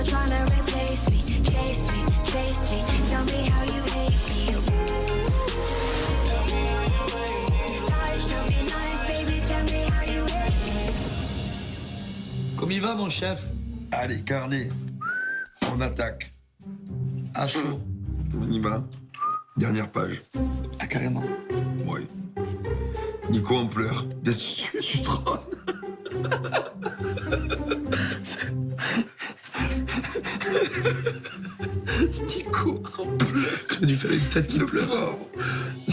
you're trying to replace me. Chase me, chase me. Tell me how you hate me. Lies, tell me lies, baby, tell me how you hate me. Comme il va, mon chef? Allez, carnet. On attaque. À chaud. On y va. Dernière page. Ah, carrément. Oui. Nico en pleurs. Destitué du trône. Nico en pleurs. Tu as dû faire une tête qui pleure.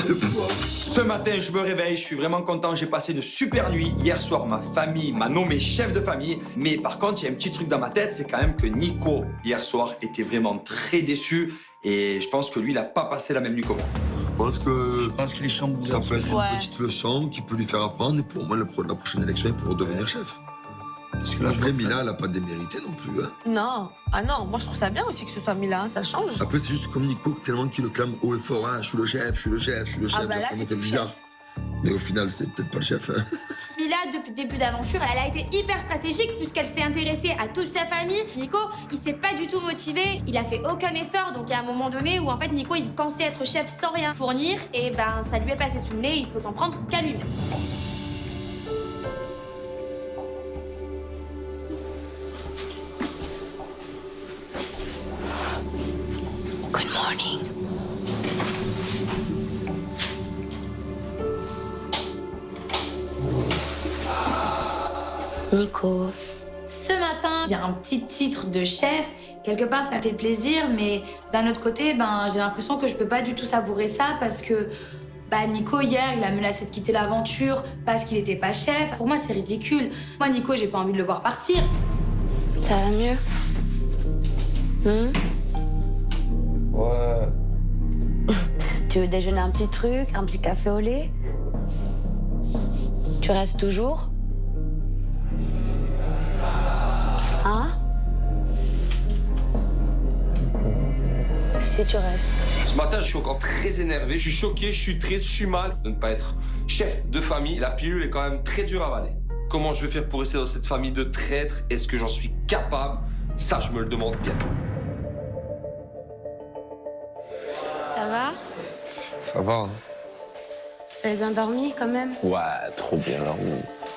Le pauvre. Ce matin, je me réveille, je suis vraiment content. J'ai passé une super nuit. Hier soir, ma famille m'a nommé chef de famille. Mais par contre, il y a un petit truc dans ma tête, c'est quand même que Nico, hier soir, était vraiment très déçu. Et je pense que lui, il n'a pas passé la même nuit que moi. Je pense qu'il est chamboulé. ça peut être Ouais. une petite leçon qui peut lui faire apprendre. Et pour moi, la prochaine élection, il pourra devenir chef. Parce que après, Mila, elle n'a pas démérité non plus. Hein. Non. Ah non, moi je trouve ça bien aussi que ce soit Mila, hein, ça change. Après, c'est juste comme Nico, tellement qu'il le clame haut et fort. Ah, je suis le chef, je suis le chef, je suis le chef. Ah bah là, ça me c'est fait le bizarre. Mais au final, c'est peut-être pas le chef. Hein. Mila, depuis le début d'aventure, elle a été hyper stratégique puisqu'elle s'est intéressée à toute sa famille. Nico, il s'est pas du tout motivé, il a fait aucun effort, donc il y a un moment donné où en fait Nico il pensait être chef sans rien fournir, et ben ça lui est passé sous le nez, il peut s'en prendre qu'à lui-même. Good morning. Nico. Ce matin, j'ai un petit titre de chef. Quelque part, ça me fait plaisir, mais d'un autre côté, j'ai l'impression que je peux pas du tout savourer ça parce que Nico, hier, il a menacé de quitter l'aventure parce qu'il était pas chef. Pour moi, c'est ridicule. Moi, Nico, j'ai pas envie de le voir partir. Ça va mieux? Ouais. Tu veux déjeuner un petit truc, un petit café au lait? Tu restes toujours? Hein? Si tu restes. Ce matin, je suis encore très énervé, je suis choqué, je suis triste, je suis mal de ne pas être chef de famille. La pilule est quand même très dure à avaler. Comment je vais faire pour rester dans cette famille de traîtres? Est-ce que j'en suis capable? Ça, je me le demande bien. Ça va? Ça va, hein? Vous avez bien dormi quand même? Ouais, trop bien, là.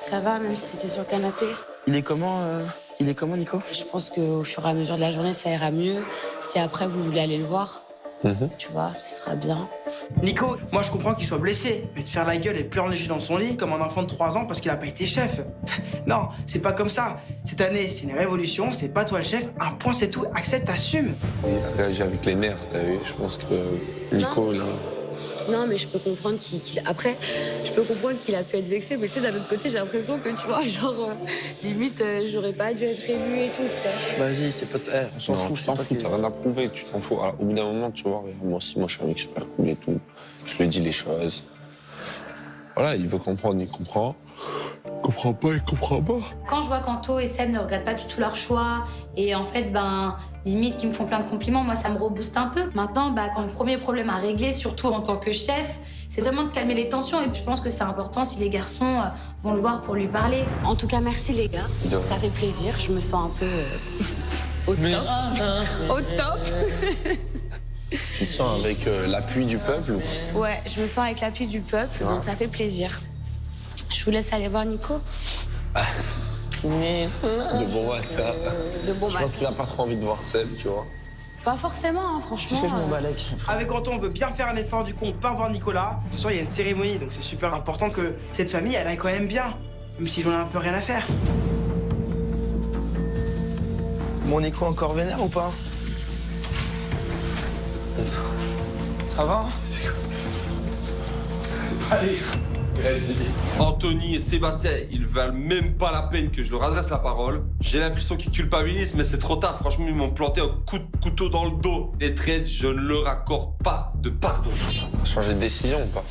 Ça va, même si c'était sur le canapé? Il est comment, Nico? Je pense qu'au fur et à mesure de la journée, ça ira mieux. Si après, vous voulez aller le voir, tu vois, ce sera bien. Nico, moi je comprends qu'il soit blessé, mais de faire la gueule et pleurer léger dans son lit comme un enfant de 3 ans parce qu'il a pas été chef. Non, c'est pas comme ça. Cette année, c'est une révolution, c'est pas toi le chef, un point c'est tout, accepte, assume. Il a réagi avec les nerfs, t'as vu? Je pense que Nico, là... Non, mais je peux comprendre Après, je peux comprendre qu'il a pu être vexé, mais tu sais, d'un autre côté, j'ai l'impression que, tu vois, limite, j'aurais pas dû être élu et tout, tu sais. Vas-y, c'est pas... on s'en fout, tu t'en fous, t'as rien à prouver, tu t'en fous. Alors, au bout d'un moment, tu vois, regarde, moi aussi, moi, je suis un mec super cool et tout. Je lui dis les choses. Voilà, il veut comprendre, il comprend. Il comprend pas, il comprend pas. Quand je vois qu'Anto et Seb ne regrettent pas du tout leur choix, et en fait, limite qu'ils me font plein de compliments, moi, ça me rebooste un peu. Maintenant, quand le premier problème à régler, surtout en tant que chef, c'est vraiment de calmer les tensions. Et puis, je pense que c'est important si les garçons vont le voir pour lui parler. En tout cas, merci les gars. Ça fait plaisir. Je me sens un peu au top. Au top. Tu te sens avec l'appui du peuple ou... Ouais, je me sens avec l'appui du peuple, donc ça fait plaisir. Je vous laisse aller voir Nico. De bon matin. De bon Je matin. pense qu'il a pas trop envie de voir Seb, tu vois. Pas forcément, hein, franchement. Je m'en balèque. Avec Anto, on veut bien faire un effort, du coup, on part voir Nicolas. Ce soir, il y a une cérémonie, donc c'est super important que cette famille, elle aille quand même bien. Même si j'en ai un peu rien à faire. Mon Nico encore vénère ou pas? Ça va? Allez, vas-y. Anthony et Sébastien, ils valent même pas la peine que je leur adresse la parole. J'ai l'impression qu'ils culpabilisent, mais c'est trop tard. Franchement, ils m'ont planté un coup de couteau dans le dos. Les traites, je ne leur accorde pas de pardon. On va changer de décision ou pas?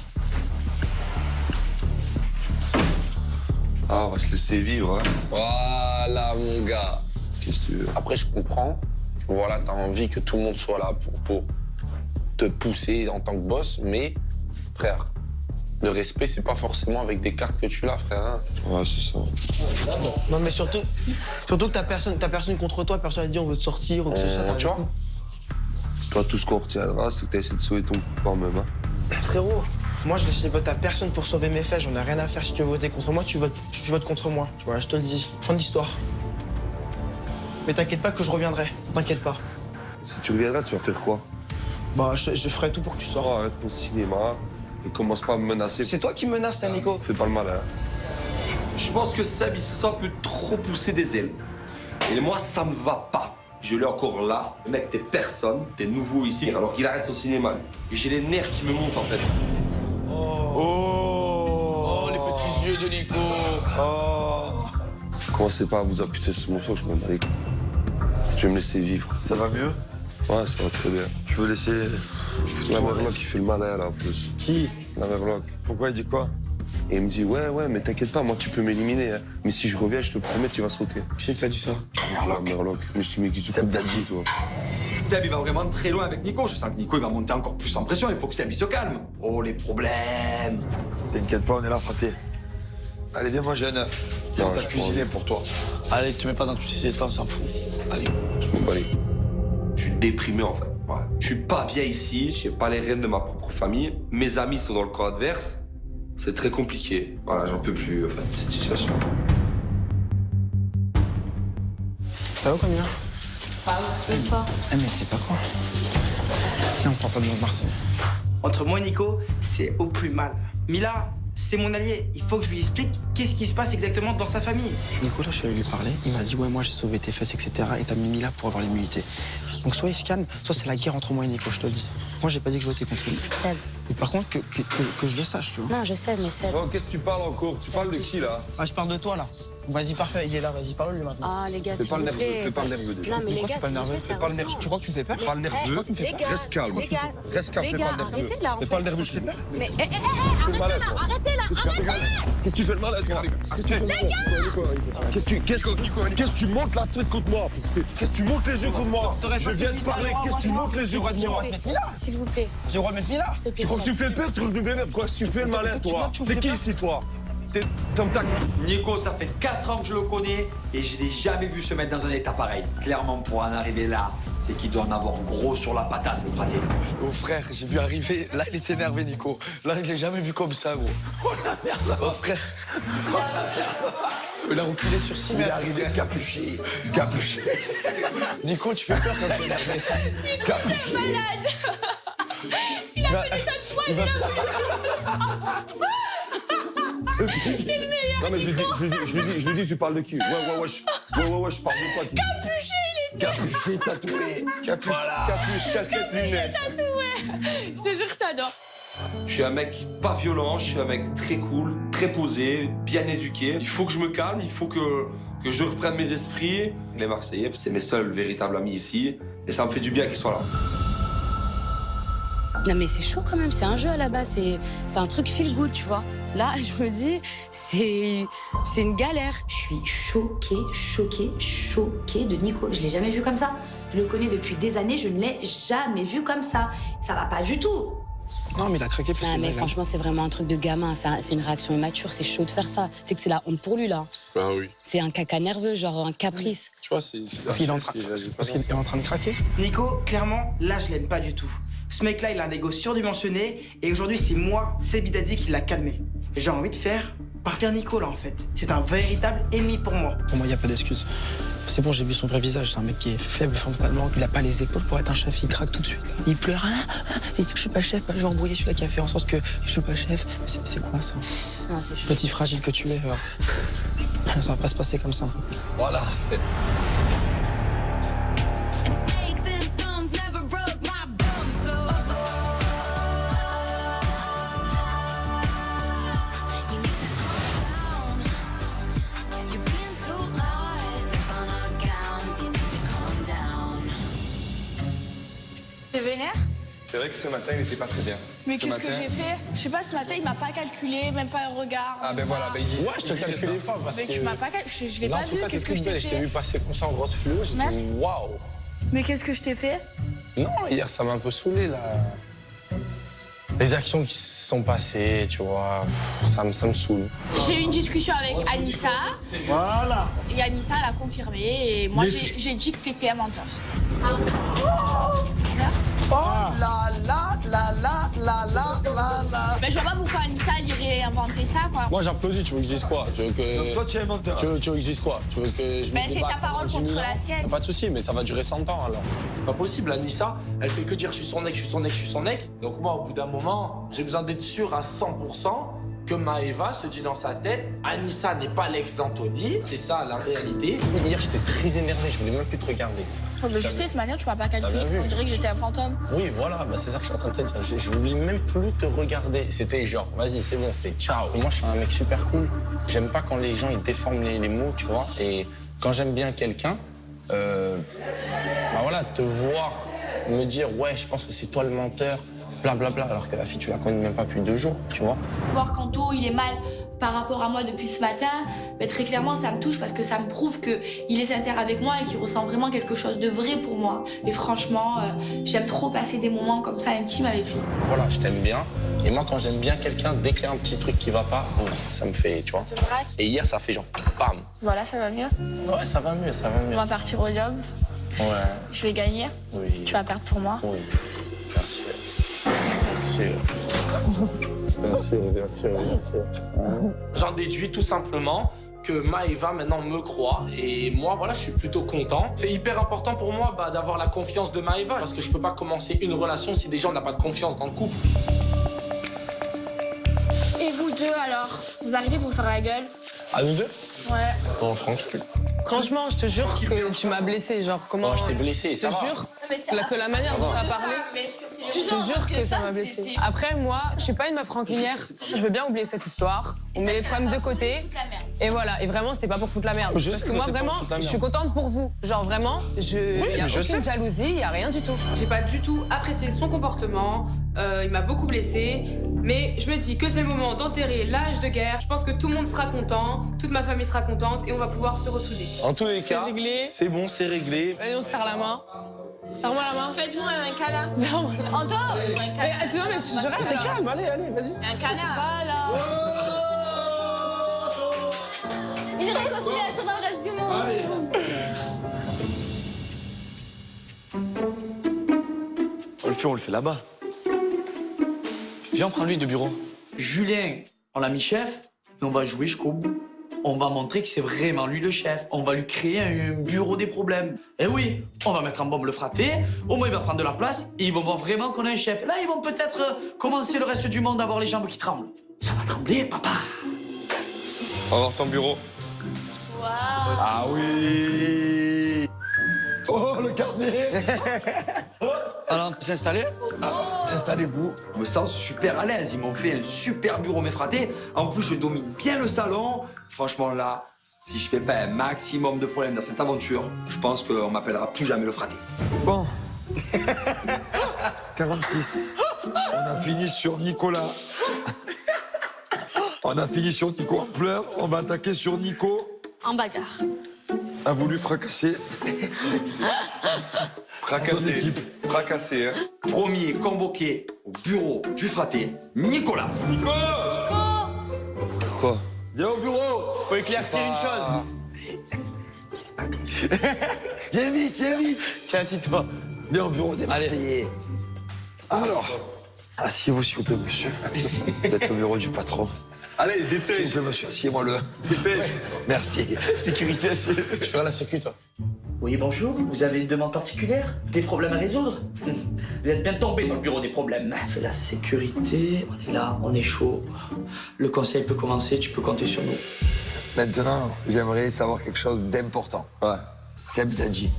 Ah, on va se laisser vivre, hein. Voilà, mon gars. Qu'est-ce que tu veux? Après, je comprends que voilà, t'as envie que tout le monde soit là pour te pousser en tant que boss, mais frère, Le respect, c'est pas forcément avec des cartes que tu l'as, frère. Hein. Ouais, c'est ça. Non, mais surtout que t'as personne contre toi, personne n'a dit on veut te sortir ou que ce soit. Tu vois? Toi, tout ce qu'on retiendra, c'est que t'as essayé de sauver ton coup quand même. Hein. Frérot, moi je laisse les votes à personne pour sauver mes faits, j'en ai rien à faire. Si tu veux voter contre moi, tu votes contre moi. Tu vois, je te le dis. Fin de l'histoire. Mais t'inquiète pas que je reviendrai. T'inquiète pas. Si tu reviendras, tu vas faire quoi? Bah, je ferai tout pour que tu sortes. Oh, arrête ton cinéma et commence pas à me menacer. C'est toi qui me menaces, là, Nico. Fais pas le malin. Je pense que Seb, il se sent un peu trop poussé des ailes. Et moi, ça me va pas. Je l'ai encore là. Le mec, t'es personne, t'es nouveau ici, alors qu'il arrête son cinéma. Et j'ai les nerfs qui me montent, en fait. Oh, les petits yeux de Nico. Oh. Commencez pas à vous appuyer sur mon dos, je m'en bats les couilles. Je vais me laisser vivre. Ça va mieux? Ouais, ça va très bien. Tu veux laisser... La Merloc, il fait le malin, là, en plus. Qui? La Merloc. Pourquoi il dit quoi? Et il me dit, ouais, mais t'inquiète pas, moi, tu peux m'éliminer. Hein. Mais si je reviens, je te promets, tu vas sauter. Qui t'a dit ça? La Merloc. Mais je dis, mais qui tu Seb peux Dadji. toi? Seb, il va vraiment très loin avec Nico. Je sens que Nico, il va monter encore plus en pression. Il faut que Seb, il se calme. Oh, les problèmes. T'inquiète pas, on est là, fraté. Allez, viens manger un œuf. Non, T'as je cuisiné pour toi. Allez, te mets pas dans tous tes états, on s'en fout. Allez. Je m'en bats les couilles. Je suis déprimé, en fait. Ouais. Je suis pas bien ici, j'ai pas les rênes de ma propre famille. Mes amis sont dans le camp adverse. C'est très compliqué. Voilà, j'en peux plus, en fait, cette situation. Ça va combien? Même pas. Eh, mais tu sais pas quoi? Tiens, on prend pas de Marseille. Entre moi et Nico, c'est au plus mal. Mila, c'est mon allié. Il faut que je lui explique qu'est-ce qui se passe exactement dans sa famille. Nicolas, je suis allé lui parler. Il m'a dit, ouais, moi j'ai sauvé tes fesses, etc. Et t'as mis Mila pour avoir l'immunité. Donc soit il se calme, soit c'est la guerre entre moi et Nico, je te le dis. Moi, j'ai pas dit que je votais contre lui. Seb. Mais par contre, que je le sache, tu vois. Non, je sais, mais Seb. Oh, qu'est-ce que tu parles encore? Tu parles de qui, là? Ah, je parle de toi, là. Vas-y, parfait, il est là, vas-y, parle-lui maintenant. Ah, les gars, Fais s'il pas le vous nerveux, plaît. fais pas le nerveux déjà. Non, mais les Pourquoi gars, fais pas s'il le vous nerveux? plaît, Fais pas le nerveux. Tu crois que tu me fais peur? Pas le nerveux. Les gars, Reste calme. les gars, Reste calme, les fais gars, pas le nerveux. arrêtez là, en Fais fait. pas le nerveux, je fais peur. Mais arrêtez malade, là, toi. arrêtez là, arrêtez. Qu'est-ce que tu fais le malin, toi? Qu'est-ce que tu fais le malin? Qu'est-ce que tu montes la tête contre moi? Qu'est-ce que tu montes les yeux contre moi? Je viens de parler, qu'est-ce que tu montes les yeux contre moi? S'il vous plaît. J'ai le droit de mettre Mila? S'il te plaît, Tu crois que tu Seb. me fais peur? Tu le deviens quoi? Tu fais le malin, toi? T'es qui ici, toi? T'es comme ta... Nico, ça fait 4 ans que je le connais et je l'ai jamais vu se mettre dans un état pareil. Clairement, pour en arriver là, c'est qu'il doit en avoir gros sur la patate, le fraté. Oh frère, j'ai vu arriver. Là, il était énervé, Nico. Là, je l'ai jamais vu comme ça, gros. Oh la merde! Oh frère. Il a reculé sur 6 Il est mètres. arrivé frère. capuché. Capuché. Nico, tu fais peur quand tu es énervé. Capuché. Il a fait des tatouages. Il va Non, mais je lui dis, tu parles de qui? Ouais, je parle de quoi? Capuché, tatoué. Capuche, casquette, lunettes. Je te jure que t'adores. Je suis un mec pas violent, je suis un mec très cool, très posé, bien éduqué. Il faut que je me calme, il faut que je reprenne mes esprits. Les Marseillais, c'est mes seuls véritables amis ici. Et ça me fait du bien qu'ils soient là. Non, mais c'est chaud quand même, c'est un jeu à la base, c'est un truc feel good, tu vois. Là, je me dis, c'est une galère. Je suis choquée de Nico. Je l'ai jamais vu comme ça. Je le connais depuis des années, je ne l'ai jamais vu comme ça. Ça va pas du tout. Non, mais il a craqué parce Non, que mais là, franchement, c'est vraiment un truc de gamin, c'est une réaction immature, c'est chaud de faire ça. C'est que c'est la honte pour lui, là. Ah oui. C'est un caca nerveux, genre un caprice. Tu vois, c'est... Parce qu'il est en train de craquer. Nico, clairement, là, je l'aime pas du tout. Ce mec-là, il a un ego surdimensionné et aujourd'hui, c'est moi, Seb Dadji, qui l'a calmé. J'ai envie de faire partir Nico, là, en fait. C'est un véritable ennemi pour moi. Pour moi, il n'y a pas d'excuse. C'est bon, j'ai vu son vrai visage. C'est un mec qui est faible frontalement. Il n'a pas les épaules pour être un chef. Il craque tout de suite. Là. Il pleure. Et je suis pas chef. Je vais embrouiller celui-là qui a fait en sorte que je suis pas chef. C'est quoi ça? Non, c'est chaud. Petit fragile que tu es. Ça va pas se passer comme ça. Voilà, c'est... T'es vénère? C'est vrai que ce matin, il était pas très bien. Mais qu'est-ce que j'ai fait? Je sais pas, ce matin, il m'a pas calculé, même pas un regard. Ah ben voilà, il dit... Ouais, je te calculais pas parce Mais que... tu m'as pas calculé, je l'ai Là, pas en tout vu, cas, qu'est-ce t'es que je toute belle. t'ai Je t'ai fait? vu passer comme ça en grosse fluo. J'ai Merci. dit waouh. Mais qu'est-ce que je t'ai fait? Non, hier, ça m'a un peu saoulé, là. Les actions qui se sont passées, tu vois, ça me saoule. J'ai eu une discussion avec Anissa. Voilà. Et Anissa l'a confirmé. Et moi, j'ai dit que tu étais un menteur. Oh là là là là là là là là. Mais je vois pas pourquoi Anissa elle irait inventer ça, quoi. Moi, j'applaudis, tu veux que je dise quoi? Tu veux que... Donc toi, tu es un menteur. Tu veux que je dise quoi? Tu veux que je Mais me c'est combatte ta parole pendant 10 000 contre la ans? sienne. Y a pas de souci, mais ça va durer 100 ans alors. C'est pas possible, Anissa, elle fait que dire je suis son ex, je suis son ex, je suis son ex. Donc moi, au bout d'un moment, j'ai besoin d'être sûr à 100% que Maëva se dit dans sa tête, Anissa n'est pas l'ex d'Anthony, c'est ça la réalité. Hier, j'étais très énervé, je voulais même plus te regarder. Oh, mais je sais, ce manière, tu m'as pas calculé. bien vu. On dirait que j'étais un fantôme. Oui, voilà, bah c'est ça que je suis en train de te dire. Je voulais même plus te regarder. C'était genre, vas-y, c'est bon, c'est ciao. Et moi, je suis un mec super cool. J'aime pas quand les gens, ils déforment les mots, tu vois. Et quand j'aime bien quelqu'un, bah voilà, te voir me dire, ouais, je pense que c'est toi le menteur, blablabla, alors que la fille, tu la connais même pas depuis 2 jours, tu vois. Voir qu'Anto, il est mal par rapport à moi depuis ce matin, mais très clairement, ça me touche parce que ça me prouve qu'il est sincère avec moi et qu'il ressent vraiment quelque chose de vrai pour moi. Et franchement, j'aime trop passer des moments comme ça intimes avec lui. Voilà, je t'aime bien. Et moi, quand j'aime bien quelqu'un, dès qu'il y a un petit truc qui va pas, ça me fait, tu vois. C'est vrai. Et hier, ça fait genre, bam. Voilà, ça va mieux. Ouais, ça va mieux, ça va mieux. On va partir au job. Ouais, Je vais gagner. oui. Tu vas perdre pour moi. Oui, bien sûr. Bien sûr. Bien sûr, bien sûr, bien sûr. J'en déduis tout simplement que Maëva maintenant me croit et moi voilà je suis plutôt content. C'est hyper important pour moi d'avoir la confiance de Maëva parce que je peux pas commencer une relation si déjà on n'a pas de confiance dans le couple. Et vous deux, alors? Vous arrêtez de vous faire la gueule? À nous deux? Ouais. Non, tranquille. Franchement, je te jure que tu m'as blessé. Genre, comment. Oh, je t'ai blessé, Je ça te va. jure que la manière dont tu as parlé. Je te jure que ça m'a blessé. Après, moi, je suis pas une meuf rancunière. Je veux bien oublier cette histoire. On met les problèmes de côté. Et voilà. Et vraiment, c'était pas pour foutre la merde. Je Parce sais que que moi, c'était pas vraiment, pour foutre la je merde. suis contente pour vous. Genre, vraiment, y a mais je aucune sais. jalousie, y a rien du tout. J'ai pas du tout apprécié son comportement, il m'a beaucoup blessée, mais je me dis que c'est le moment d'enterrer l'âge de guerre. Je pense que tout le monde sera content, toute ma famille sera contente et on va pouvoir se ressouder. En tous les cas, réglé. c'est bon, c'est réglé. Allez, on se serre la main. Serre-moi la main. Faites-vous un câlin. Anto, Mais tu vois, mais je rêve. C'est calme, allez, vas-y. Un câlin. voilà. Une réconciliation dans le reste du monde. On le fait là-bas. Viens, prends-lui de bureau. Julien, on l'a mis chef, et on va jouer jusqu'au bout. On va montrer que c'est vraiment lui le chef. On va lui créer un bureau des problèmes. Et oui, on va mettre en bombe le frappé, au moins il va prendre de la place, et ils vont voir vraiment qu'on a un chef. Là, ils vont peut-être commencer le reste du monde à avoir les jambes qui tremblent. Ça va trembler, papa. On va voir ton bureau. Ah oui. Oh, le carnet. Alors, on peut s'installer? Installez-vous. Je me sens super à l'aise. Ils m'ont fait un super bureau m'effraté. En plus, je domine bien le salon. Franchement, là, si je fais pas un maximum de problèmes dans cette aventure, je pense qu'on m'appellera plus jamais le fraté. Bon. 46. On a fini sur Nicolas. On a fini sur Nico en pleurs. On va attaquer sur Nico. En bagarre. A voulu fracasser. Fracassé. Fracassé, hein. Premier convoqué au bureau du fraté, Nicolas. Quoi? Viens au bureau. Faut éclaircir une chose. Viens vite, viens vite. Tiens, assis-toi. Viens au bureau des Marseillais. Alors, asseyez-vous s'il vous plaît, monsieur. Vous êtes au bureau du patron. Allez, S'il dépêche. vous plaît, monsieur, asseyez-moi le. Dépêche. Merci. Sécurité. Je ferai la sécu, toi. Oui, bonjour. Vous avez une demande particulière? Des problèmes à résoudre? Vous êtes bien tombé dans le bureau des problèmes. C'est la sécurité. On est là, on est chaud. Le conseil peut commencer, tu peux compter sur nous. Maintenant, j'aimerais savoir quelque chose d'important. Ouais. Seb Dadji.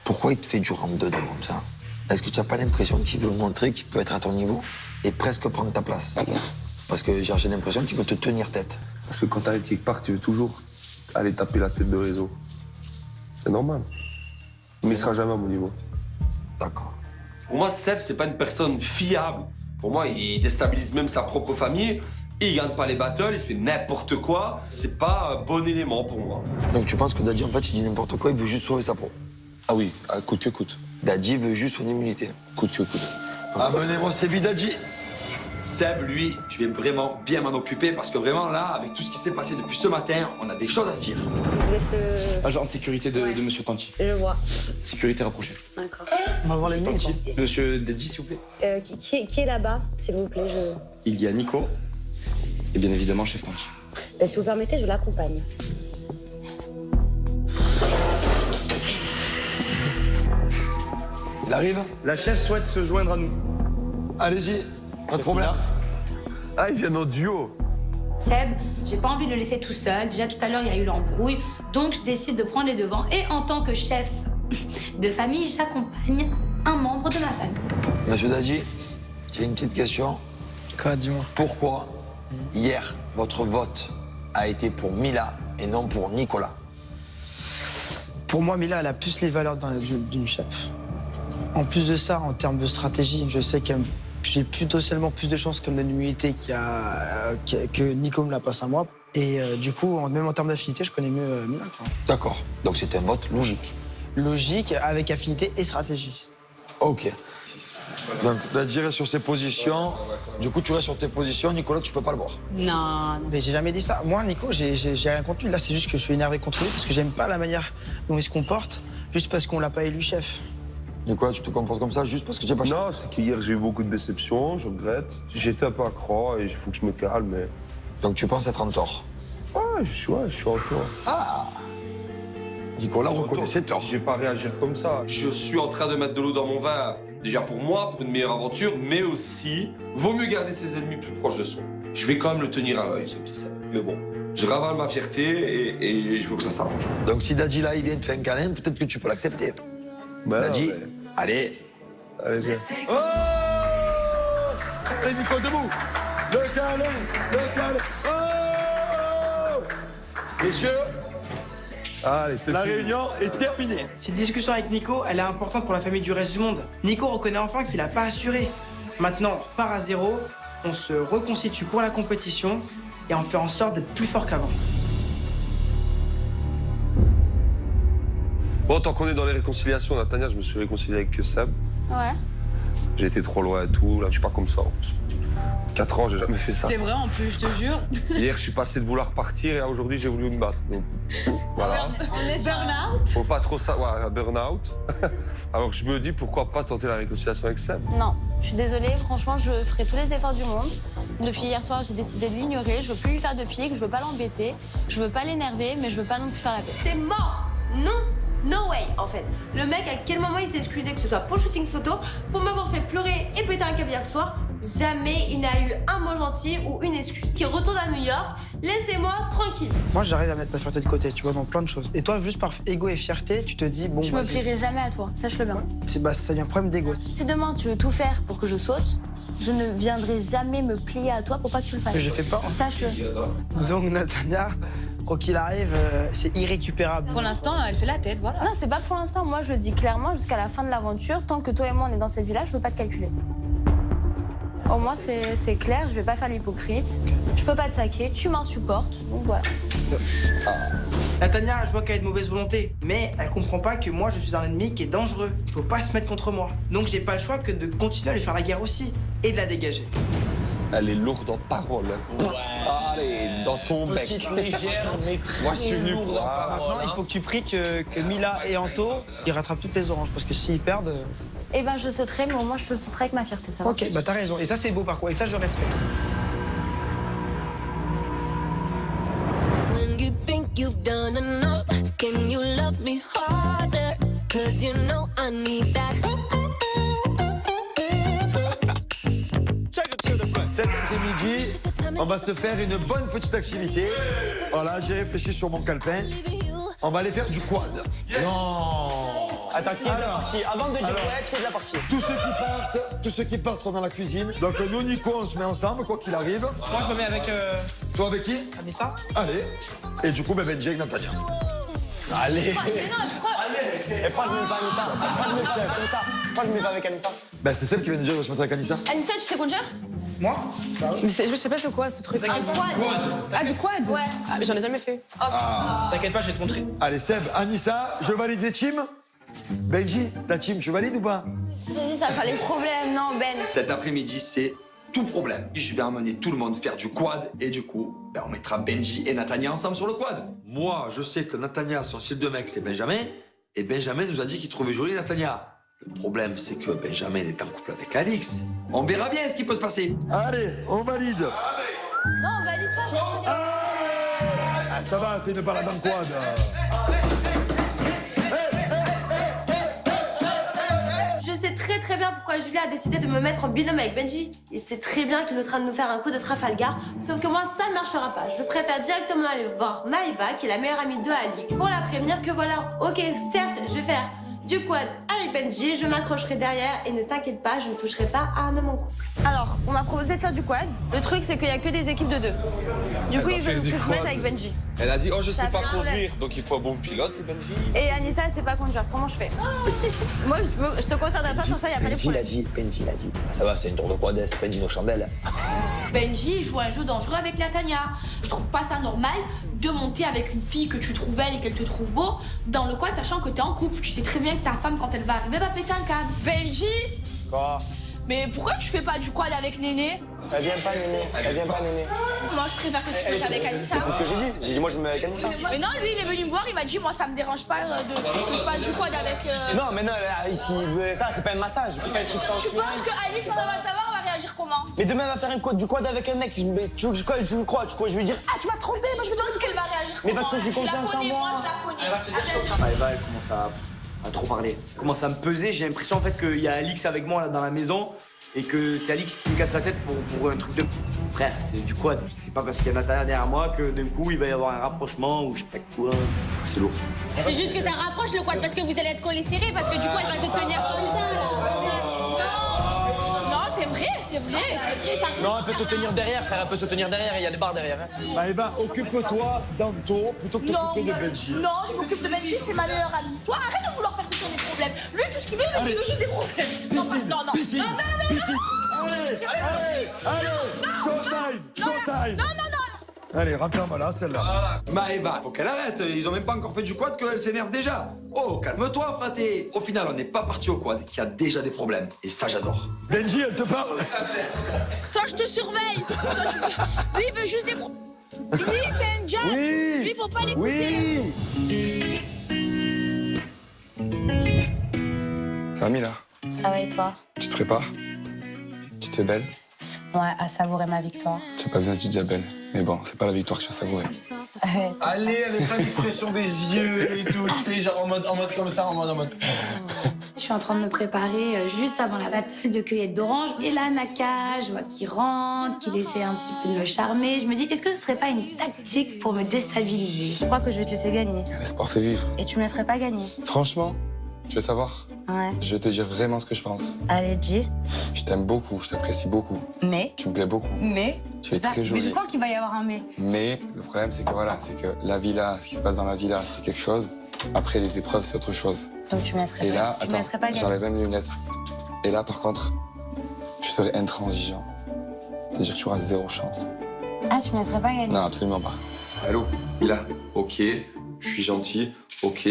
Pourquoi il te fait du rentre dedans comme ça? Est-ce que tu n'as pas l'impression qu'il veut montrer qu'il peut être à ton niveau et presque prendre ta place? Parce que j'ai l'impression qu'il veut te tenir tête. Parce que quand t'arrives quelque part, tu veux toujours aller taper la tête de réseau. C'est normal. Mais il sera jamais à mon niveau. D'accord. Pour moi, Seb, c'est pas une personne fiable. Pour moi, il déstabilise même sa propre famille. Il gagne pas les battles, il fait n'importe quoi. C'est pas un bon élément pour moi. Donc tu penses que Dadji, en fait, il dit n'importe quoi, il veut juste sauver sa peau? Ah oui, à coûte que coûte. Dadji veut juste son immunité. Coûte que coûte. Amenez-moi Sebidadji. Seb, lui, je vais vraiment bien m'en occuper parce que vraiment là, avec tout ce qui s'est passé depuis ce matin, on a des choses à se dire. Vous êtes. Agent de sécurité de Monsieur Tanti. Je vois. Sécurité rapprochée. D'accord. On va voir les noms. Monsieur Dedji, s'il vous plaît. Qui est là-bas, s'il vous plaît Il y a Nico et bien évidemment Chef Tanti. Si vous permettez, je l'accompagne. Il arrive? La chef souhaite se joindre à nous. Allez-y, pas de problème. Ah, ils viennent en duo. Seb, j'ai pas envie de le laisser tout seul. Déjà tout à l'heure, il y a eu l'embrouille. Donc je décide de prendre les devants. Et en tant que chef de famille, j'accompagne un membre de ma famille. Monsieur Dadji, j'ai une petite question. Quoi, dis-moi. Pourquoi, hier, votre vote a été pour Mila et non pour Nicolas? Pour moi, Mila, elle a plus les valeurs d'une chef. En plus de ça, en termes de stratégie, je sais que j'ai potentiellement plus de chances comme d'immunité que Nico me la passe à moi. Et du coup, même en termes d'affinité, je connais mieux Mila. D'accord. Donc c'est un vote logique. Logique, avec affinité et stratégie. Ok. Donc Dadji reste sur ses positions. Du coup, tu restes sur tes positions. Nicolas, tu peux pas le voir. Non. Mais j'ai jamais dit ça. Moi, Nico, j'ai rien contre lui. Là, c'est juste que je suis énervé contre lui parce que j'aime pas la manière dont il se comporte, juste parce qu'on l'a pas élu chef. Nicolas, tu te comportes comme ça juste parce que tu n'es pas chef? Non, c'est qu'hier j'ai eu beaucoup de déceptions, je regrette. J'étais un peu à croix et il faut que je me calme. Mais... Donc tu penses être en tort? Ouais, je suis en tort. Ah! Nicolas reconnaît ses torts. Je vais pas réagir comme ça. Je suis en train de mettre de l'eau dans mon vin, déjà pour moi, pour une meilleure aventure, mais aussi, vaut mieux garder ses ennemis plus proches de soi. Je vais quand même le tenir à l'œil, ce petit Seb. Mais bon, je ravale ma fierté et je veux que ça s'arrange. Donc si Dadji là, il vient te faire un câlin, peut-être que tu peux l'accepter. Ben, Dadji, ouais. allez. Allez, viens. Oh! Et Nico, debout! Le câlin! Oh! Messieurs, allez, c'est la fini. réunion est terminée. Cette discussion avec Nico, elle est importante pour la famille du reste du monde. Nico reconnaît enfin qu'il a pas assuré. Maintenant, on part à zéro, on se reconstitue pour la compétition et on fait en sorte d'être plus fort qu'avant. Bon, tant qu'on est dans les réconciliations, Natania, je me suis réconcilié avec Seb. Ouais. J'ai été trop loin et tout. Là, je suis pas comme ça. 4 ans, j'ai jamais fait ça. C'est vrai en plus, je te jure. Hier, je suis passé de vouloir partir et aujourd'hui, j'ai voulu me battre. Donc, voilà. On est burn-out. Faut pas trop ça, ouais, burn-out. Alors, je me dis, pourquoi pas tenter la réconciliation avec Seb? Non, je suis désolée, franchement, je ferai tous les efforts du monde. Depuis hier soir, j'ai décidé de l'ignorer. Je veux plus lui faire de pique, je veux pas l'embêter, je veux pas l'énerver, mais je veux pas non plus faire la paix. C'est mort! Non! No way, en fait. Le mec, à quel moment il s'est excusé, que ce soit pour le shooting photo, pour m'avoir fait pleurer et péter un câble hier soir, jamais il n'a eu un mot gentil ou une excuse. Qu'il retourne à New York, laissez-moi tranquille. Moi, j'arrive à mettre ma fierté de côté, tu vois, dans plein de choses. Et toi, juste par ego et fierté, tu te dis, bon, Je me plierai jamais à toi, sache-le bien. Ça devient un problème d'ego. Si demain tu veux tout faire pour que je saute, je ne viendrai jamais me plier à toi pour pas que tu le fasses. Je fais pas. Sache-le. Donc, Natania, quoi qu'il arrive, c'est irrécupérable. Pour l'instant, elle fait la tête, voilà. Non, c'est pas pour l'instant. Moi, je le dis clairement, jusqu'à la fin de l'aventure, tant que toi et moi, on est dans cette vie-là, je veux pas te calculer. Au moins, c'est clair, je vais pas faire l'hypocrite. Je peux pas te saquer, tu m'insupportes, donc voilà. Natania, je vois qu'elle a de mauvaise volonté, mais elle comprend pas que moi, je suis un ennemi qui est dangereux. Il faut pas se mettre contre moi. Donc, j'ai pas le choix que de continuer à lui faire la guerre aussi et de la dégager. Elle est lourde en parole. Ouais. Allez, dans ton bec. Petite légère, mais très Moi, je suis venu lourde pour... en parole, Maintenant, il faut que tu pries que Mila et Anto, ils rattrapent toutes les oranges, parce que s'ils perdent... Eh ben, je sauterai, mais au moins, je te sauterai avec ma fierté, ça va. Ok, bah t'as raison. Et ça, c'est beau par contre. Et ça, je respecte. When you think you've done enough, can you love me harder? 'Cause you know I need that. Cet après-midi, on va se faire une bonne petite activité. Voilà, j'ai réfléchi sur mon calepin. On va aller faire du quad. Non. Attends, qui est de la partie? Avant de dire ouais, qui est de la partie? Tous ceux qui partent sont dans la cuisine. Donc nous, Nico, on se met ensemble, quoi qu'il arrive. Moi, je me mets avec... Toi avec qui? Anissa. Allez. Et du coup, Benji avec Natania. Allez. Mais non, pourquoi? Et pourquoi je mets pas Anissa? Pourquoi je mets pas Anissa? Pourquoi je mets pas avec Anissa? Ben, c'est celle qui vient de dire de se mettre avec Anissa. Anissa, tu sais conduire? Moi? Mais je sais pas c'est quoi ce truc. Un quad. Ah, du quad? Ouais. Ah, mais j'en ai jamais fait. T'inquiète pas, je vais te montrer. Allez, Seb, Anissa, je valide les teams. Benji, ta team, tu valides ou pas? Vas-y, ça ça va les problèmes, non, Ben. Cet après-midi, c'est tout problème. Je vais emmener tout le monde faire du quad et du coup, on mettra Benji et Natania ensemble sur le quad. Moi, je sais que Natania, son style de mec, c'est Benjamin. Et Benjamin nous a dit qu'il trouvait jolie Natania. Le problème, c'est que Benjamin est en couple avec Alix. On verra bien ce qui peut se passer. Allez, on valide. Non, on valide pas. Ah, ça va, c'est une balade en quad. Je sais très bien pourquoi Julia a décidé de me mettre en binôme avec Benji. Il sait très bien qu'il est en train de nous faire un coup de Trafalgar, sauf que moi ça ne marchera pas. Je préfère directement aller voir Maëva, qui est la meilleure amie de Alix, pour la prévenir que voilà, ok, certes, je vais faire du quad avec Benji, je m'accrocherai derrière et ne t'inquiète pas, je ne toucherai pas à un homme en couple. Alors, on m'a proposé de faire du quad. Le truc, c'est qu'il y a que des équipes de 2. Du coup, ils veulent que je mette avec Benji. Elle a dit, oh, je Ça sais pas fait un conduire, donc il faut un bon pilote, et Benji. Et Anissa, elle sait pas conduire. Comment je fais? Moi, je te concerne à toi, sur ça, y a pas les problèmes. Benji l'a dit. Ça va, c'est une tour de quad, c'est Benji nos chandelles. Benji joue un jeu dangereux avec la Tania. Je trouve pas ça normal de monter avec une fille que tu trouves belle et qu'elle te trouve beau dans le quad, sachant que t'es en couple. Tu sais très bien que ta femme, quand elle va arriver, va péter un câble. Benji? Quoi? Mais pourquoi tu fais pas du quad avec Néné? Elle vient pas, Néné. Moi, je préfère que tu mettes avec Anissa. C'est ce que j'ai dit. J'ai dit, moi, je me mets avec Anissa. Mais non, lui, il est venu me voir, il m'a dit, moi, ça me dérange pas que je fasse du quad avec... Non, mais non, là, ici, ça, c'est pas un massage. C'est pas un truc sans Tu penses que Alice, quand elle va le savoir, elle va réagir comment? Mais demain, elle va faire du quad avec un mec. Mais tu veux que je crois, je lui dire. Ah, tu m'as trompé, moi, je me demande si qu'elle va réagir Mais comment. parce que je lui confiance en moi. Je la connais. Maëva, elle commence à trop parler. Elle commence à me peser. J'ai l'impression en fait qu'il y a Alix avec moi là dans la maison et que c'est Alix qui me casse la tête pour un truc de frère. C'est du quad. C'est pas parce qu'il y a Nathalie derrière moi que d'un coup il va y avoir un rapprochement ou je sais pas quoi. C'est lourd. C'est juste que ça rapproche le quad parce que vous allez être collés serrés parce que du coup elle va te tenir comme ça. Non, c'est vrai. Non, elle peut se tenir derrière, frère. Elle peut se tenir derrière. Il y a des barres derrière. Hein. Maëva, occupe-toi d'Anto plutôt que de t'occuper de Benji. Non, je m'occupe de Benji, c'est ma meilleure amie. Toi, arrête de vouloir faire tout des problèmes. Lui, tout ce qu'il veut, il veut juste des problèmes. Non. Piscine. Allez, showtime. Non. Allez, rentre-moi là, celle-là. Maëva, faut qu'elle arrête. Ils ont même pas encore fait du quad qu'elle s'énerve déjà. Oh, calme-toi, fraté. Au final, on n'est pas parti au quad, qu'il y a déjà des problèmes. Et ça, j'adore. Benji, elle te parle. Toi, je te surveille. Lui, il veut juste des problèmes. Lui, c'est un jazz. Oui. Lui, faut pas l'écouter. Ça va, Mila? Ça va et toi? Tu te prépares? Tu te fais belle? Ouais, à savourer ma victoire. Tu n'as pas besoin de te dire belle. Mais bon, c'est pas la victoire que je veux savourer. Allez, avec plein d'expression des yeux et tout, tu sais, genre en mode comme ça, en mode. Je suis en train de me préparer juste avant la bataille de cueillette d'orange. Et là, Naka, je vois qu'il rentre, qu'il essaie un petit peu de me charmer. Je me dis, est-ce que ce serait pas une tactique pour me déstabiliser? Je crois que je vais te laisser gagner. L'espoir fait vivre. Et tu me laisserais pas gagner? Franchement, je veux savoir. Ouais. Je vais te dire vraiment ce que je pense. Allez, dis. Je t'aime beaucoup, je t'apprécie beaucoup. Mais. Tu me plais beaucoup. Mais. Tu es très jolie. Mais je sens qu'il va y avoir un mais. Mais le problème, c'est que voilà, c'est que la villa, ce qui se passe dans la villa, c'est quelque chose. Après, les épreuves, c'est autre chose. Donc tu me laisserais Et pas. là, Tu me laisserais pas attends, gagner. j'enlève même les lunettes. Et là, par contre, je serai intransigeant. C'est-à-dire que tu auras zéro chance. Ah, tu me laisserais pas gagner? Non, absolument pas. Allô, Mila. Ok, je suis gentil. Ok,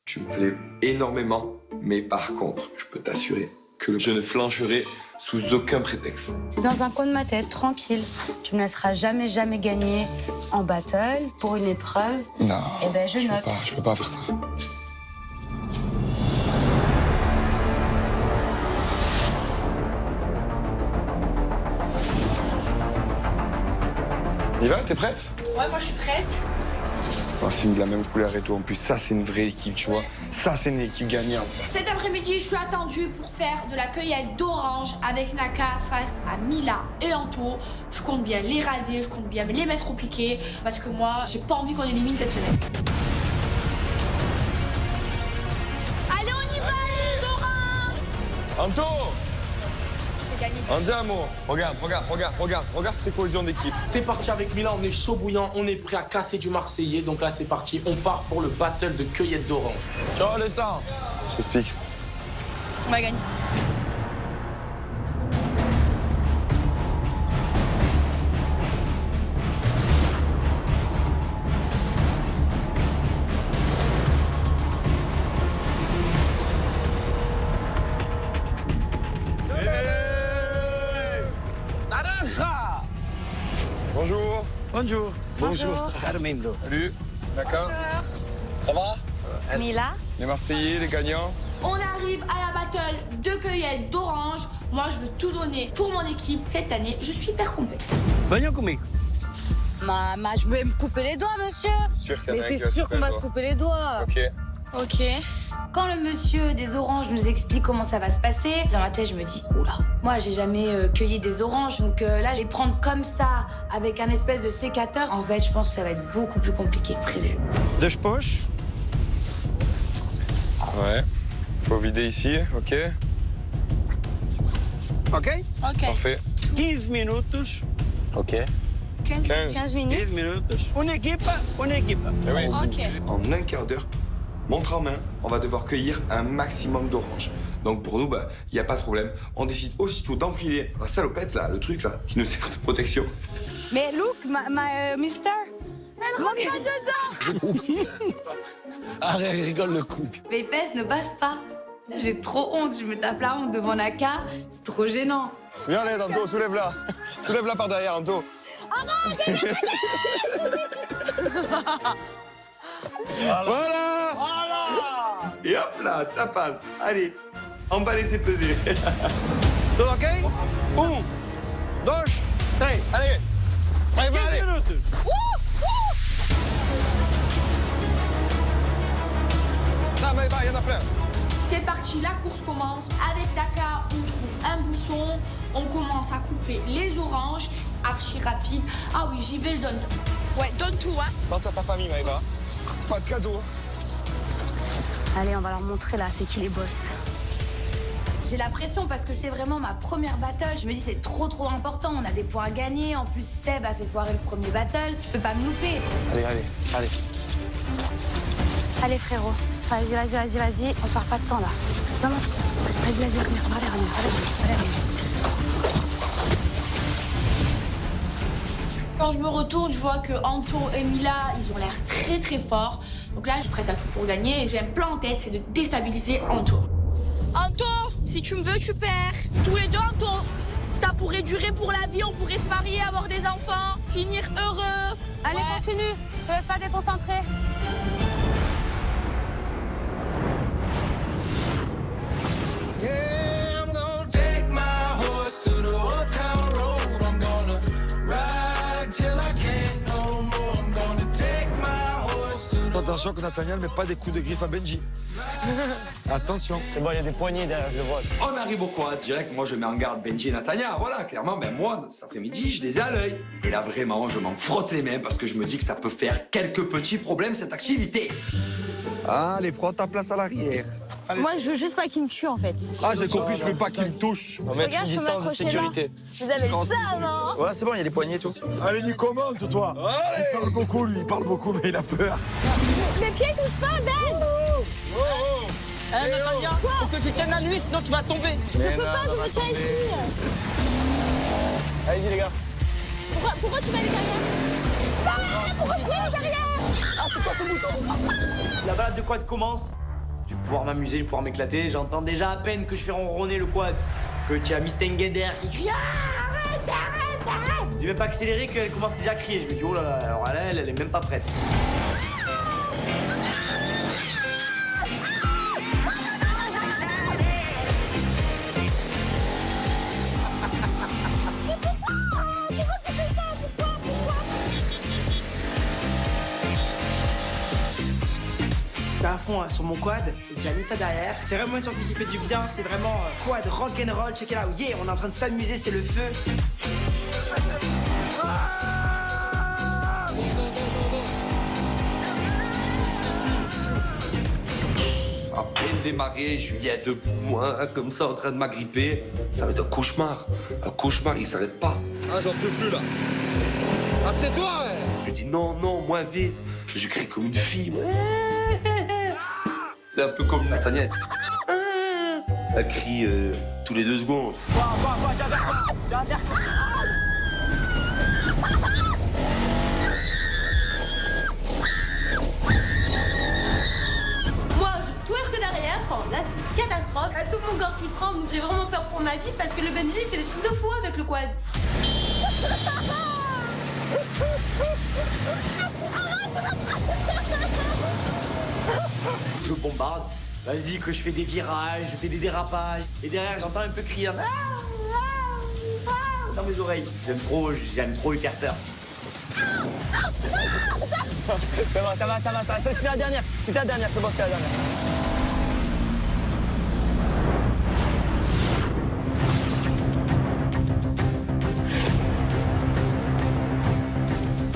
tu me plais énormément. Mais par contre, je peux t'assurer que je ne flancherai sous aucun prétexte. C'est dans un coin de ma tête, tranquille. Tu me laisseras jamais gagner en battle pour une épreuve. Non. Eh ben, je note. Je peux pas faire ça. Yva, t'es prête? Ouais, moi je suis prête. Oh, c'est de la même couleur et tout. En plus, ça, c'est une vraie équipe, tu vois. Ça, c'est une équipe gagnante. Cet après-midi, je suis attendue pour faire de la cueillette d'orange avec Naka face à Mila et Anto. Je compte bien les raser, je compte bien les mettre au piquet parce que moi, j'ai pas envie qu'on élimine cette semaine. Allez, on y va, les oranges! Anto! Je vais gagner ça. Andiamo, regarde cette cohésion d'équipe. C'est parti avec Milan, on est chaud bouillant, on est prêt à casser du Marseillais. Donc là, c'est parti, on part pour le battle de cueillette d'orange. Ciao, les sangs. Je t'explique. On va gagner. Bonjour. Bonjour. Armindo. Salut. D'accord. Ça va? Mila. Les Marseillais, les gagnants. On arrive à la battle de cueillette d'orange. Moi, je veux tout donner pour mon équipe cette année. Je suis hyper compète. Venez comigo. Maman, je vais me couper les doigts, monsieur. Sûr qu'il y en Mais a un qui c'est va sûr couper qu'on va le se doigt. couper les doigts. Ok. Ok. Quand le monsieur des oranges nous explique comment ça va se passer, dans ma tête, je me dis, oula, moi, j'ai jamais cueilli des oranges, donc là, je vais prendre comme ça, avec un espèce de sécateur. En fait, je pense que ça va être beaucoup plus compliqué que prévu. Deux poches. Ouais. Faut vider ici, ok? Ok? Ok. Parfait. 15 minutos. Ok. 15 15 minutos. Une équipe. Eh oui. Ok. En un quart d'heure, montre en main, on va devoir cueillir un maximum d'oranges. Donc pour nous, il n'y a pas de problème. On décide aussitôt d'enfiler la salopette, là, le truc là, qui nous sert de protection. Mais look, mister. Elle rentre pas dedans. Arrête, rigole le coup. Mes fesses ne passent pas. Là, j'ai trop honte, je me tape la honte devant Naka, c'est trop gênant. Viens, allez, Anto, soulève-la. Soulève-la par derrière, Anto. Voilà. Et hop là, ça passe. Allez, emballez, c'est pesé. Tout ok? 1, 2, 3. Allez. Allez, 15 allez. minutes. Là, mais il y en a plein. C'est parti, la course commence. Avec Naka, on trouve un buisson. On commence à couper les oranges. Archi rapide. Ah oui, j'y vais, je donne tout. Ouais, donne tout, hein. Pense à ta famille, Maëva. Pas de cadeau. Allez, on va leur montrer là, c'est qui les boss. J'ai la pression parce que c'est vraiment ma première battle. Je me dis c'est trop important, on a des points à gagner. En plus Seb a fait foirer le premier battle, je peux pas me louper. Allez, allez, allez. Allez, frérot. Vas-y. On perd pas de temps là. Non, vas-y. On va aller, allez. Quand je me retourne, je vois que Anto et Mila, ils ont l'air très forts. Donc là, je suis prête à tout pour gagner. Et j'ai un plan en tête, c'est de déstabiliser Anto. Anto, si tu me veux, tu perds. Tous les deux, Anto. Ça pourrait durer pour la vie, on pourrait se marier, avoir des enfants, finir heureux. Allez, Ouais. continue. Ne laisse pas déconcentrer. Attention que Nathaniel ne met pas des coups de griffe à Benji. Attention. C'est bon, il y a des poignées derrière, je le vois. On arrive au quad, direct, moi je mets en garde Benji et Natania. Voilà, clairement, moi, cet après-midi, je les ai à l'œil. Et là, vraiment, je m'en frotte les mains parce que je me dis que ça peut faire quelques petits problèmes, cette activité. Allez, prends ta place à l'arrière. Moi, je veux juste pas qu'ils me tuent en fait. Ah, j'ai compris, je veux pas qu'il me touche. On va mettre Regarde, une je peux distance de m'accrocher là. sécurité. Vous avez le seum, hein. Ouais, c'est bon, il y a des poignées et tout. Allez, Nico, monte, toi. Allez. Il parle beaucoup, lui. Il parle beaucoup, mais il a peur. Les pieds touchent pas, Ben. Eh, Natalia, faut que tu tiennes à lui, sinon tu vas tomber. Je peux pas, je me tiens ici. Allez-y, les gars. Pourquoi tu vas aller derrière? Pourquoi tu vas aller derrière? Ah, c'est quoi ce bouton? La balade de quad commence. Je vais pouvoir m'amuser, je vais pouvoir m'éclater. J'entends déjà à peine que je fais ronronner le quad. Que tu as Miss Tengeder qui crie ah, arrête. J'ai même pas accéléré qu'elle commence déjà à crier. Je me dis oh là là, alors elle est même pas prête. T'es à fond sur mon quad, j'ai mis ça derrière. C'est vraiment une sortie qui fait du bien, c'est vraiment quad rock'n'roll, check it out. Yeah, on est en train de s'amuser, c'est le feu. À peine démarré, Julien est debout, hein, comme ça, en train de m'agripper. Ça va être un cauchemar. Un cauchemar, il s'arrête pas. Ah, j'en peux plus là. Ah, c'est toi, ouais. Je lui dis non, moins vite. Je crie comme une fille. C'est un peu comme Nathania. Elle crie tous les 2 secondes. Moi, je twerk derrière, enfin là c'est une catastrophe. Tout mon corps qui tremble, j'ai vraiment peur pour ma vie parce que le Benji il fait des trucs de fou avec le quad. Je bombarde. Vas-y, que je fais des virages, je fais des dérapages. Et derrière, j'entends un peu crier dans mes oreilles. J'aime trop lui faire peur. Ça va. C'était la dernière. C'est bon, c'était la dernière.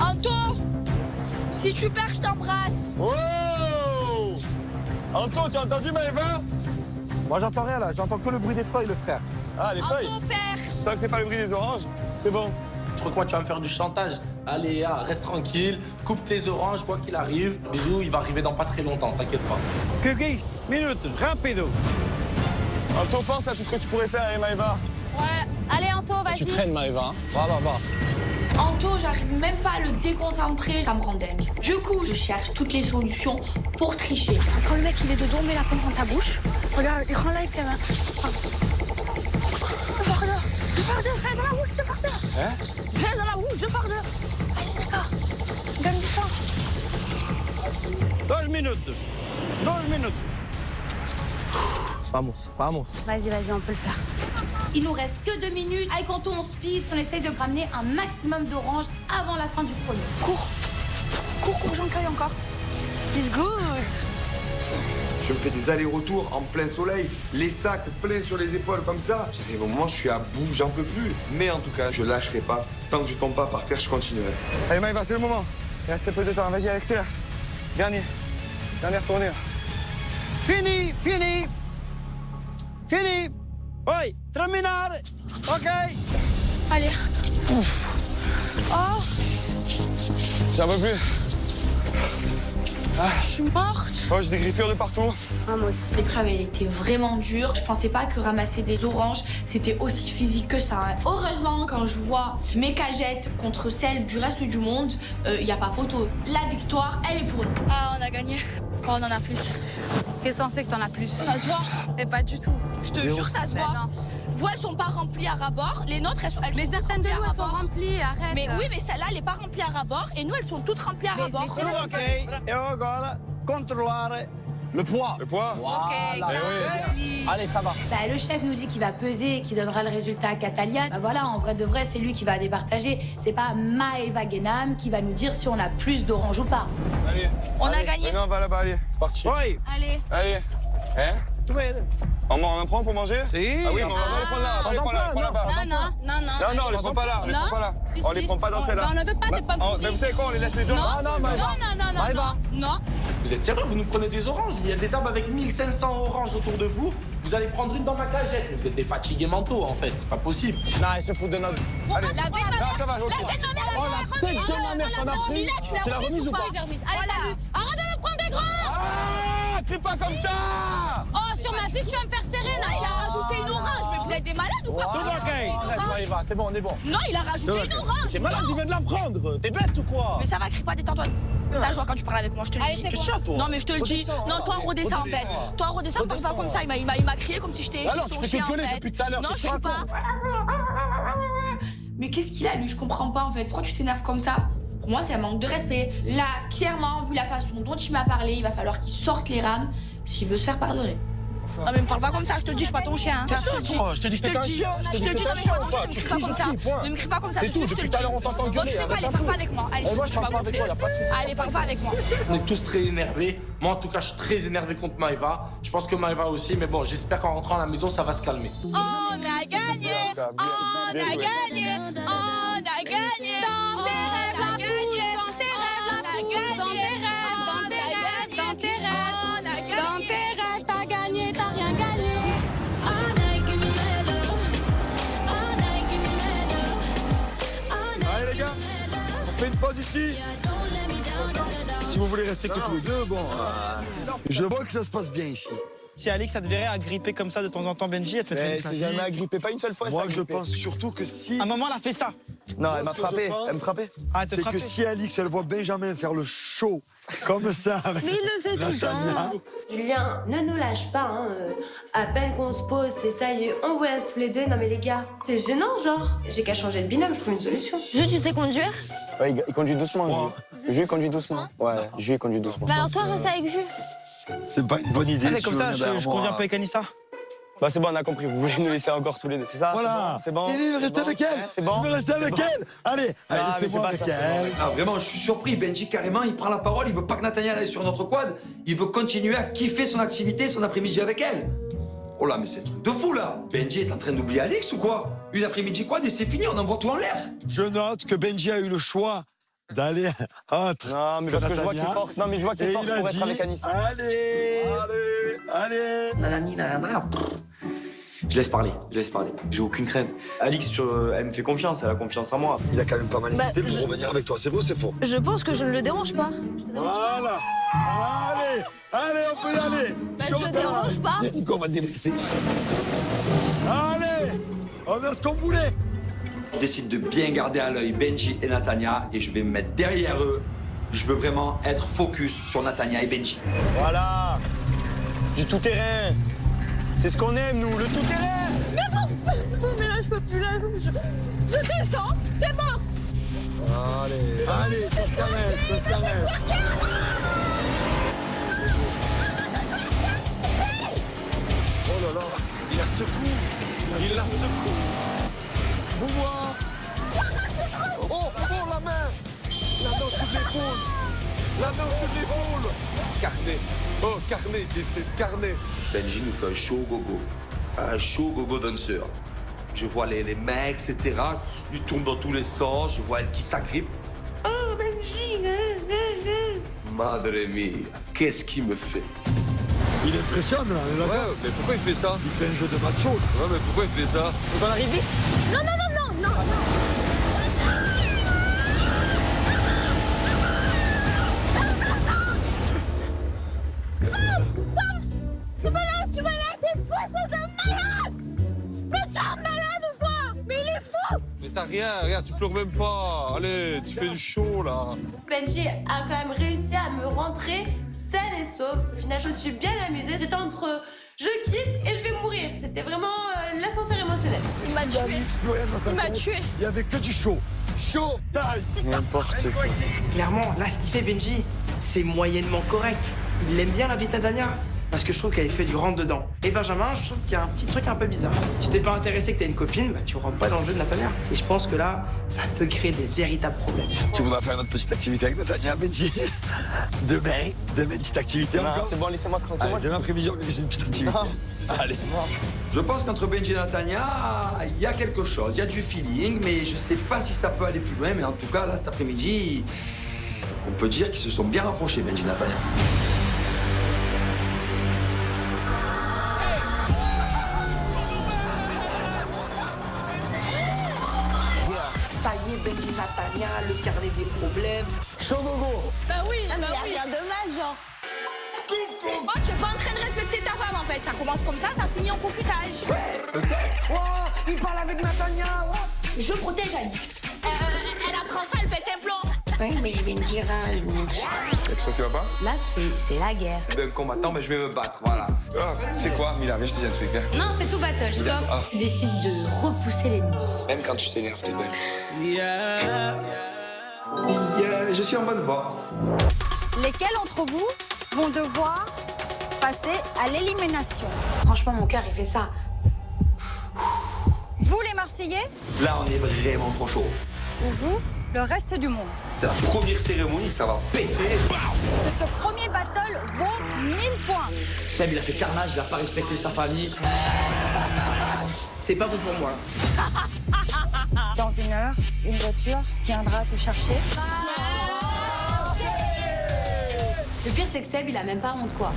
Anto, si tu perds, je t'embrasse. Oh Anto, tu as entendu Maëva? Moi, j'entends rien là. J'entends que le bruit des feuilles, le frère. Ah, les feuilles? Anto perd. Tant que c'est pas le bruit des oranges, c'est bon. Je crois que moi, tu vas me faire du chantage. Allez, reste tranquille, coupe tes oranges, quoi qu'il arrive. Bisous, il va arriver dans pas très longtemps, t'inquiète pas. Kuki, minute, rapido. Anto, pense à tout ce que tu pourrais faire avec Maëva. Ouais. Allez, Anto, vas-y. Tu traînes Maëva, hein. Va. Anto, j'arrive même pas à le déconcentrer, ça me rend dingue. Du coup, je cherche toutes les solutions pour tricher. Quand le mec il est de dos, mets la pompe dans ta bouche. Regarde, écran live tes mains. Je pars d'heure. Fais dans la bouche, je pars d'heure. Hein? Fais dans la bouche, je pars d'heure. Allez, d'accord. Gagne du temps. 2 minutes. Vamos. Vas-y, on peut le faire. Il nous reste que 2 minutes. Avec Anto, on speed. On essaye de ramener un maximum d'oranges avant la fin du chrono. Cours, j'en cueille encore. It's good. Je me fais des allers-retours en plein soleil, les sacs pleins sur les épaules comme ça. J'arrive au moment, je suis à bout, j'en peux plus. Mais en tout cas, je lâcherai pas. Tant que je tombe pas par terre, je continuerai. Allez Maëva, c'est le moment. Il reste peu de temps. Vas-y, accélère. Dernière tournée. Fini. Oui, terminare. OK. Allez. Oh, J'en peux plus. je suis morte. Oh, j'ai des griffures de partout. Ah, moi aussi. L'épreuve, elle était vraiment dure. Je pensais pas que ramasser des oranges, c'était aussi physique que ça. Hein. Heureusement, quand je vois mes cagettes contre celles du reste du monde, il n'y a pas photo. La victoire, elle est pour nous. Ah, on a gagné. Oh, on en a plus. Qu'est-ce qu'on sait que t'en as plus? Ça se voit. Mais pas du tout. Je te jure, ça se voit. non. Vous, elles sont pas remplies à ras-bord. Les nôtres, Mais certaines de nous, elles sont remplies, arrête. Mais oui, mais celle-là, elle est pas remplie à ras-bord. Et nous, elles sont toutes remplies à ras-bord. OK. Et agora, contrôler le poids. Voilà. Allez, ça va. Bah, le chef nous dit qu'il va peser et qu'il donnera le résultat à Catalia. Bah voilà, en vrai de vrai, c'est lui qui va départager. C'est pas Maëva Guénam qui va nous dire si on a plus d'orange ou pas. Allez. On a gagné. Maintenant, on va là-bas, allez. C'est parti. Oui. Allez. Hein? On en prend pour manger? Si. Ah oui, mais on va les prendre là. On les prend là-bas. Non, on les prend pas là. On les prend pas dans celle-là. On ne veut pas des pommes. Mais vous savez quoi, on les laisse les deux. Non. Vous êtes sérieux? Vous nous prenez des oranges? Il y a des arbres avec 1500 oranges autour de vous. Vous allez prendre une dans ma cagette. Vous êtes des fatigués mentaux, en fait. C'est pas possible. Non, ils se foutent de notre... Allez. La tête de ma mère, ça va, la tête de ma mère qu'on a pris. Tu l'as remise ou pas? Allez, salut. Arrête de me prendre des grands. Ah, crie pas comme ça! Oh, sur ma fille, tu vas me faire serrer, là. Il a rajouté une orange. Mais vous êtes des malades ou quoi? Tout OK. Arrête, Maëva, c'est bon, on est bon. Non, il a rajouté une orange. T'es malade, il vient de la prendre. T'es bête ou quoi? Mais ça va, crie pas, détends-toi. Ta joie quand tu parles avec moi, je te le dis. Qu'est-ce que toi? Non, mais je te le dis. Non, toi, redescends en fait. Toi, redescends, parle pas comme ça. Il m'a crié comme si j'étais son chien en fait. Depuis tout à l'heure. Non, je crie pas. Mais qu'est-ce qu'il a, lui? Je comprends pas, en fait. Pourquoi tu t'énerves comme ça? Pour moi, c'est un manque de respect. Là, clairement, vu la façon dont il m'a parlé, il va falloir qu'il sorte les rames s'il veut se faire pardonner. Non, mais me parle pas comme ça, je te le dis, je suis pas ton chien. Je te dis que t'es un chien. Je te le dis, non, mais je suis pas ton chien, ne me crie pas comme ça. Ne me crie pas comme ça, C'est tout, depuis tout à l'heure, on t'entend gueuler. Bon, tu sais quoi, allez, parle pas avec moi. Allez, moi, je tu vas parle pas avec toi, gonfler. y a pas de souci. Allez, parle pas avec moi. On est tous très énervés. Moi, en tout cas, je suis très énervé contre Maëva. Je pense que Maëva aussi. Mais bon, j'espère qu'en rentrant à la maison, ça va se calmer. On a gagné. On a gagné. On a gagné. Dans tes rêves, la gagné. Dans tes rêves, la gagné. Dans tes rêves, dans tes rêves, dans tes rêves, t'as gagné, t'as rien gagné. Allez les gars, on fait une pause ici. Si vous voulez rester que tous les deux, bon, je vois que ça se passe bien ici. Si Alix, ça te verrait agripper comme ça de temps en temps Benji, elle te mettrait une claque. C'est jamais agrippé, pas une seule fois. Moi, je pense surtout que si. À un moment, elle a fait ça. Non, elle m'a frappé. Elle me frappait. Ah, elle te C'est frappait. que si Alix, elle voit Benjamin faire le show comme ça avec Mais il le fait tout le Natania, temps. Julien, ne nous lâche pas, hein. À peine qu'on se pose, c'est ça y est, on vous laisse tous les deux. Non mais les gars, c'est gênant, genre. J'ai qu'à changer de binôme, je trouve une solution. Jules, tu sais conduire? Ouais, il conduit doucement, Jules. Jules conduit doucement. Ouais, Jules conduit doucement. Bah alors toi, reste avec Jules. c'est pas une bonne idée. Ah, mais si comme tu veux ça, venir derrière je moi. conviens pas avec Anissa. Bah c'est bon, on a compris. Vous voulez nous laisser encore tous les deux, c'est ça? Voilà. C'est bon. Il veut rester avec elle. C'est bon. Il veut rester avec elle. Allez, mais laissez-moi c'est pas avec ça, c'est elle. Ah, vraiment, je suis surpris. Benji, carrément, il prend la parole. Il veut pas que Nathania aille sur notre quad. Il veut continuer à kiffer son activité, son après-midi avec elle. Oh là, mais c'est un truc de fou, là. Benji est en train d'oublier Alix ou quoi? Une après-midi quad et c'est fini, on envoie tout en l'air. Je note que Benji a eu le choix d'aller entre. Non, mais parce que je vois qu'il Natania. force. Non, mais je vois qu'il Et force il a pour être dit, avec Anissa. Allez. Nanani, nanana. Je laisse parler. J'ai aucune crainte. Alix, elle me fait confiance, elle a confiance en moi. Il a quand même pas mal insisté Bah, pour revenir avec toi. C'est beau, c'est faux. Je pense que je ne le dérange pas. Voilà. Allez, on peut y aller. Bah, je le dérange pas. Nico va te débriefer. Allez, on a ce qu'on voulait. Je décide de bien garder à l'œil Benji et Nathania et je vais me mettre derrière eux. Je veux vraiment être focus sur Nathania et Benji. Voilà. Du tout-terrain. C'est ce qu'on aime, nous, le tout-terrain. Mais non, mais là, je peux plus, là, je descends, c'est mort. Allez, ça se caresse, ça se caresse. Oh là là, il la secoue. Il la secoue. Pouvoir. Oh, la main. La main au-dessus de l'épaule. La main au-dessus de l'épaule. Carnet. Oh, carnet, c'est carnet. Benji nous fait un show gogo. Un show gogo danseur. Je vois les mains, etc. Ils tournent dans tous les sens. Je vois elle qui s'agrippe. Oh, Benji. Madre mia. Qu'est-ce qu'il me fait? Il impressionne, là. Ouais, mais pourquoi il fait ça? Il fait un jeu de macho. Ouais, mais pourquoi il fait ça? On arrive vite. Non, non, non, non, non, non. Tu vas là, t'es fou, espèce de malade! Mais t'es un malade ou quoi? Mais il est fou! Mais t'as rien, tu pleures même pas. Allez, tu fais du show, là. Benji a quand même réussi à me rentrer saine et sauve. Au final, je me suis bien amusée. C'était entre je kiffe et je vais mourir. C'était vraiment l'ascenseur émotionnel. Il m'a tué. Il m'a tué. Il y avait que du show. Show time. N'importe quoi. Clairement, là, ce qu'il fait Benji, c'est moyennement correct. Il aime bien la vie de Nathania. Parce que je trouve qu'elle fait du rentre-dedans. Et Benjamin, je trouve qu'il y a un petit truc un peu bizarre. Si t'es pas intéressé que t'as une copine, bah tu rentres pas dans le jeu de Nathania. Et je pense que là, ça peut créer des véritables problèmes. Tu voudras faire notre petite activité avec Nathania, Benji? Demain, une petite activité Non, encore? c'est bon, laissez-moi tranquille. Allez, demain après-midi, on organise une petite activité. Allez. Je pense qu'entre Benji et Nathania, il y a quelque chose. Il y a du feeling, mais je sais pas si ça peut aller plus loin. Mais en tout cas, là, cet après-midi, on peut dire qu'ils se sont bien rapprochés, Benji et Nathania. Ça y est, Benji Nathania, le carnet des problèmes. Show gogo. Bah oui, bah oui. Y a rien de mal, genre. Oh, tu es pas en train de respecter ta femme en fait. Ça commence comme ça finit en concutage. Peut-être. Oh, il parle avec Nathania. Oh. Je protège Alix. Elle apprend ça, elle pète un plomb. Oui, mais il vient de dire Quelque chose qui va pas? Là, c'est la guerre. Eh ben, combattant, mais je vais me battre, voilà. C'est quoi, Mila? Viens, je te dis un truc. Viens. Non, c'est tout battle, stop. Ah. Décide de repousser l'ennemi. Même quand tu t'énerves, t'es belle. Je suis en bonne voie. Lesquels entre vous vont devoir passer à l'élimination? Franchement, mon cœur, il fait ça. Vous, les Marseillais, Là, on est vraiment trop chaud. ou vous, le reste du monde? C'est la première cérémonie, ça va péter. De ce premier battle vaut 1000 points. Seb, il a fait carnage, il a pas respecté sa famille. C'est pas bon pour moi. Dans 1 heure, une voiture viendra te chercher. Le pire, c'est que Seb, il a même pas honte, quoi.